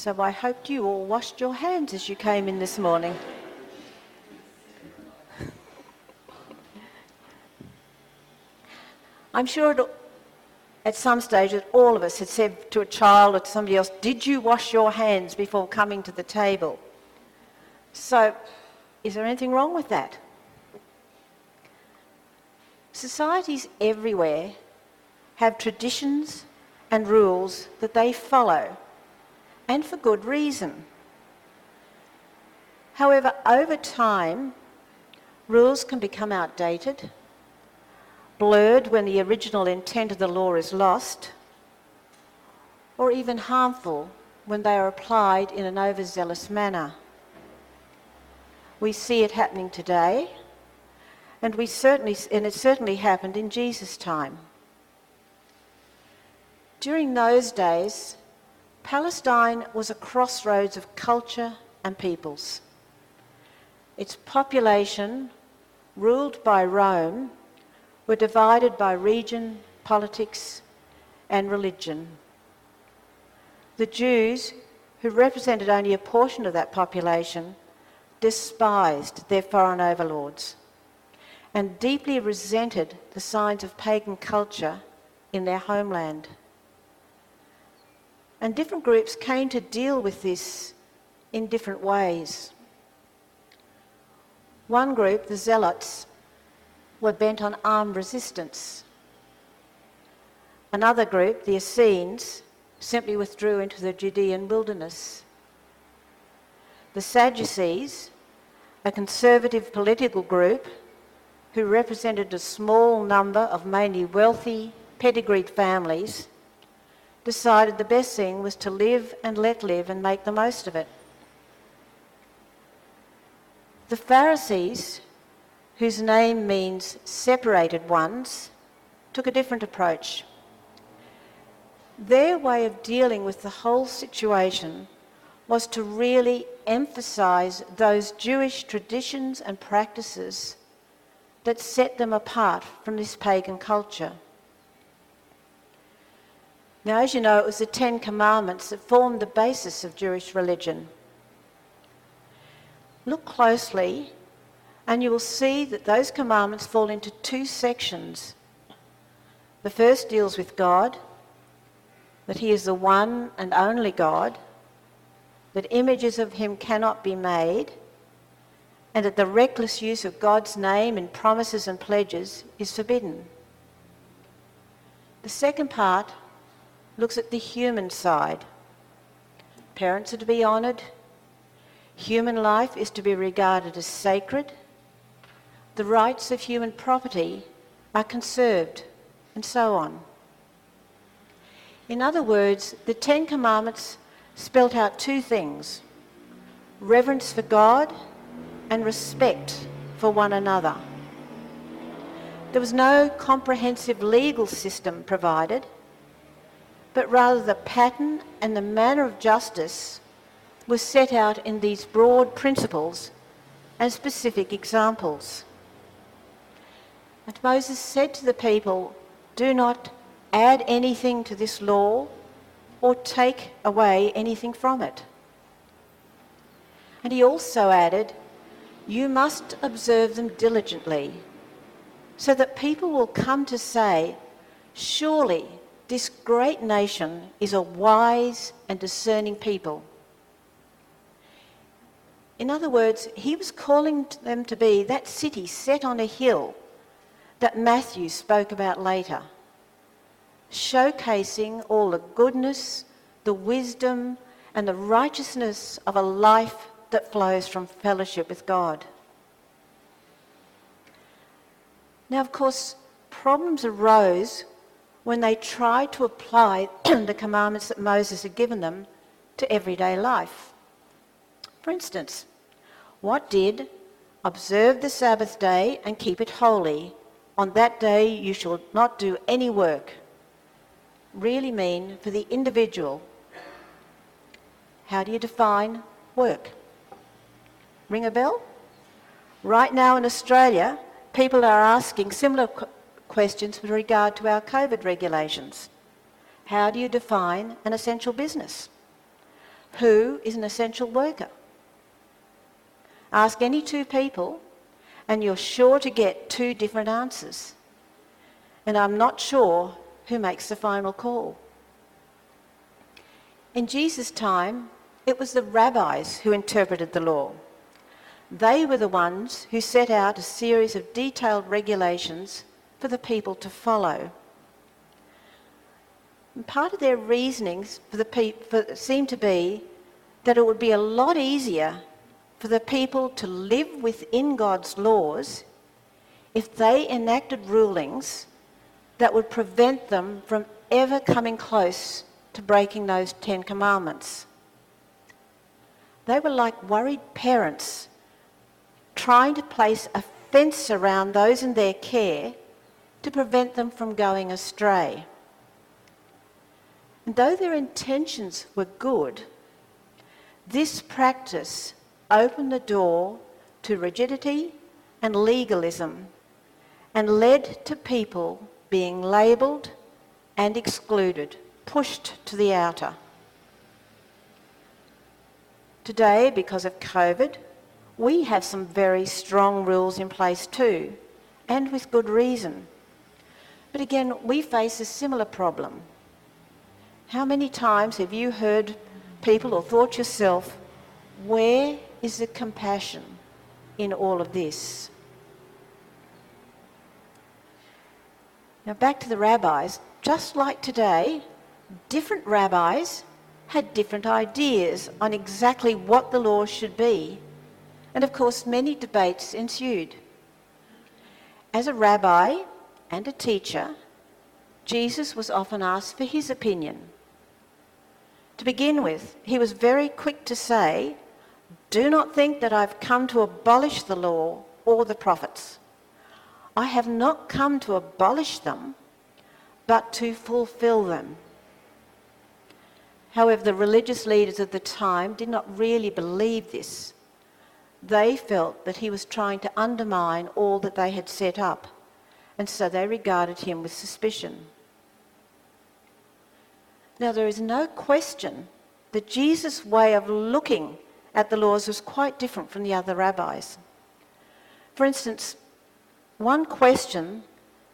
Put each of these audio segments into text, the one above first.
So I hoped you all washed your hands as you came in this morning. I'm sure at some stage that all of us had said to a child or to somebody else, "Did you wash your hands before coming to the table?" So, is there anything wrong with that? Societies everywhere have traditions and rules that they follow, and for good reason. However, over time, rules can become outdated, blurred when the original intent of the law is lost, or even harmful when they are applied in an overzealous manner. We see it happening today, and it certainly happened in Jesus' time. During those days, Palestine was a crossroads of culture and peoples. Its population, ruled by Rome, were divided by region, politics, and religion. The Jews, who represented only a portion of that population, despised their foreign overlords and deeply resented the signs of pagan culture in their homeland. And different groups came to deal with this in different ways. One group, the Zealots, were bent on armed resistance. Another group, the Essenes, simply withdrew into the Judean wilderness. The Sadducees, a conservative political group who represented a small number of mainly wealthy, pedigreed families, decided the best thing was to live and let live and make the most of it. The Pharisees, whose name means separated ones, took a different approach. Their way of dealing with the whole situation was to really emphasise those Jewish traditions and practices that set them apart from this pagan culture. Now, as you know, it was the Ten Commandments that formed the basis of Jewish religion. Look closely and you will see that those commandments fall into two sections. The first deals with God, that he is the one and only God, that images of him cannot be made, and that the reckless use of God's name in promises and pledges is forbidden. The second part looks at the human side. Parents are to be honoured. Human life is to be regarded as sacred. The rights of human property are conserved, and so on. In other words, the Ten Commandments spelt out two things: reverence for God and respect for one another. There was no comprehensive legal system provided, but rather the pattern and the manner of justice was set out in these broad principles and specific examples. And Moses said to the people, "Do not add anything to this law or take away anything from it." And he also added, "You must observe them diligently, so that people will come to say, 'Surely this great nation is a wise and discerning people.'" In other words, he was calling them to be that city set on a hill that Matthew spoke about later, showcasing all the goodness, the wisdom, and the righteousness of a life that flows from fellowship with God. Now, of course, problems arose when they tried to apply the commandments that Moses had given them to everyday life. For instance, what did "observe the Sabbath day and keep it holy, on that day you shall not do any work" really mean for the individual? How do you define work? Ring a bell? Right now in Australia, people are asking similar questions with regard to our COVID regulations. How do you define an essential business? Who is an essential worker? Ask any two people and you're sure to get two different answers. And I'm not sure who makes the final call. In Jesus' time, it was the rabbis who interpreted the law. They were the ones who set out a series of detailed regulations for the people to follow. And part of their reasonings seemed to be that it would be a lot easier for the people to live within God's laws if they enacted rulings that would prevent them from ever coming close to breaking those 10 commandments. They were like worried parents trying to place a fence around those in their care to prevent them from going astray. And though their intentions were good, this practice opened the door to rigidity and legalism and led to people being labelled and excluded, pushed to the outer. Today, because of COVID, we have some very strong rules in place too, and with good reason. But again, we face a similar problem. How many times have you heard people or thought yourself, where is the compassion in all of this? Now back to the rabbis. Just like today, different rabbis had different ideas on exactly what the law should be. And of course, many debates ensued. As a rabbi and a teacher, Jesus was often asked for his opinion. To begin with, he was very quick to say, "Do not think that I've come to abolish the law or the prophets. I have not come to abolish them, but to fulfill them." However, the religious leaders of the time did not really believe this. They felt that he was trying to undermine all that they had set up, and so they regarded him with suspicion. Now, there is no question that Jesus' way of looking at the laws was quite different from the other rabbis. For instance, one question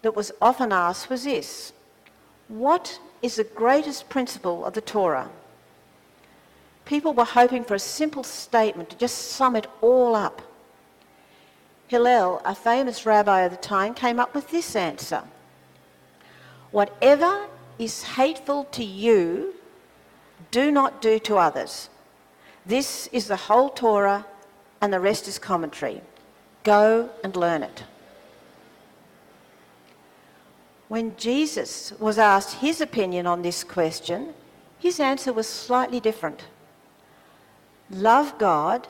that was often asked was this: what is the greatest principle of the Torah? People were hoping for a simple statement to just sum it all up. Hillel, a famous rabbi of the time, came up with this answer: whatever is hateful to you, do not do to others. This is the whole Torah, and the rest is commentary. Go and learn it. When Jesus was asked his opinion on this question, his answer was slightly different. Love God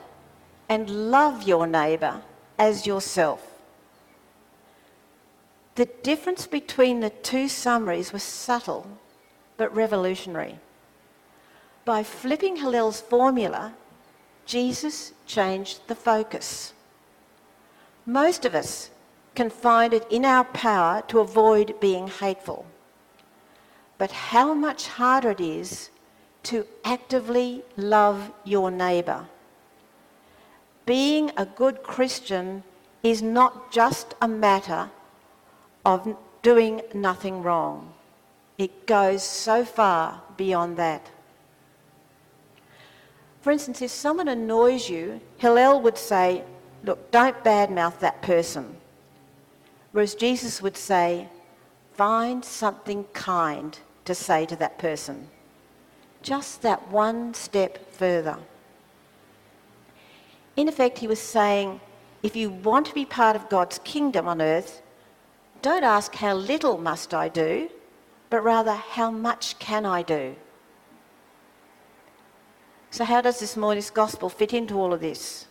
and love your neighbour as yourself. The difference between the two summaries was subtle but revolutionary. By flipping Hillel's formula, Jesus changed the focus. Most of us can find it in our power to avoid being hateful. But how much harder it is to actively love your neighbour. Being a good Christian is not just a matter of doing nothing wrong. It goes so far beyond that. For instance, if someone annoys you, Hillel would say, look, don't badmouth that person. Whereas Jesus would say, find something kind to say to that person. Just that one step further. In effect, he was saying, if you want to be part of God's kingdom on earth, don't ask how little must I do, but rather how much can I do? So how does this morning's gospel fit into all of this?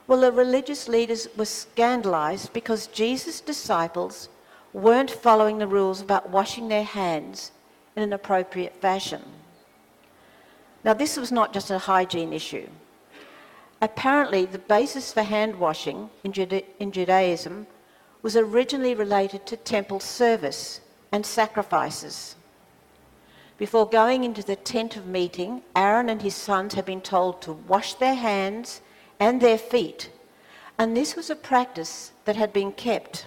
Well, the religious leaders were scandalised because Jesus' disciples weren't following the rules about washing their hands in an appropriate fashion. Now, this was not just a hygiene issue. Apparently, the basis for hand washing in Judaism was originally related to temple service and sacrifices. Before going into the tent of meeting, Aaron and his sons had been told to wash their hands and their feet, and this was a practice that had been kept.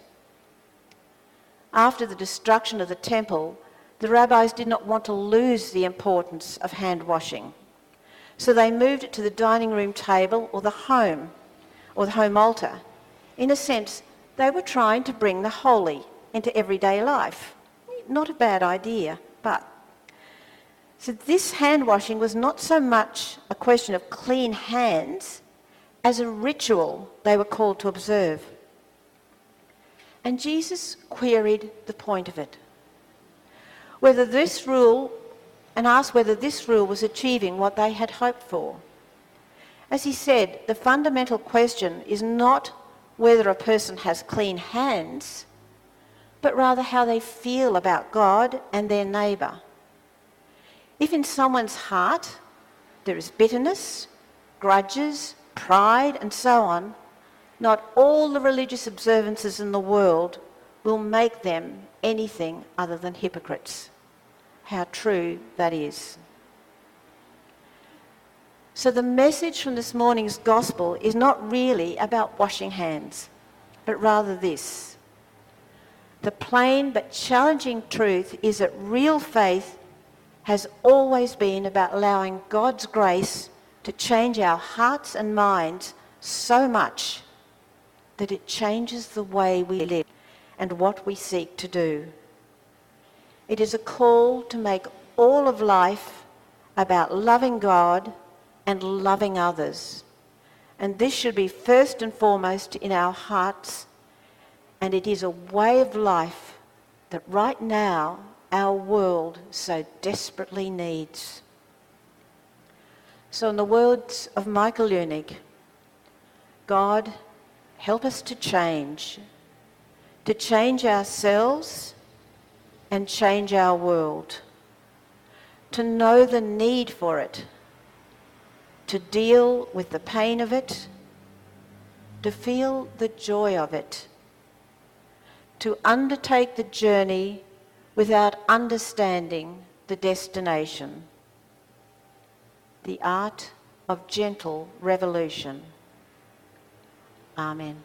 After the destruction of the temple, the rabbis did not want to lose the importance of hand washing, so they moved it to the dining room table or the home altar. In a sense, they were trying to bring the holy into everyday life. Not a bad idea, but... So this hand washing was not so much a question of clean hands as a ritual they were called to observe. And Jesus queried the point of it. Asked whether this rule was achieving what they had hoped for. As he said, the fundamental question is not whether a person has clean hands, but rather how they feel about God and their neighbour. If in someone's heart there is bitterness, grudges, pride, and so on, not all the religious observances in the world will make them anything other than hypocrites. How true that is. So the message from this morning's gospel is not really about washing hands, but rather this. The plain but challenging truth is that real faith has always been about allowing God's grace to change our hearts and minds so much that it changes the way we live and what we seek to do. It is a call to make all of life about loving God and loving others. And this should be first and foremost in our hearts, and it is a way of life that right now our world so desperately needs. So in the words of Michael Leunig, God, help us to change ourselves and change our world, to know the need for it, to deal with the pain of it, to feel the joy of it, to undertake the journey without understanding the destination. The art of gentle revolution. Amen.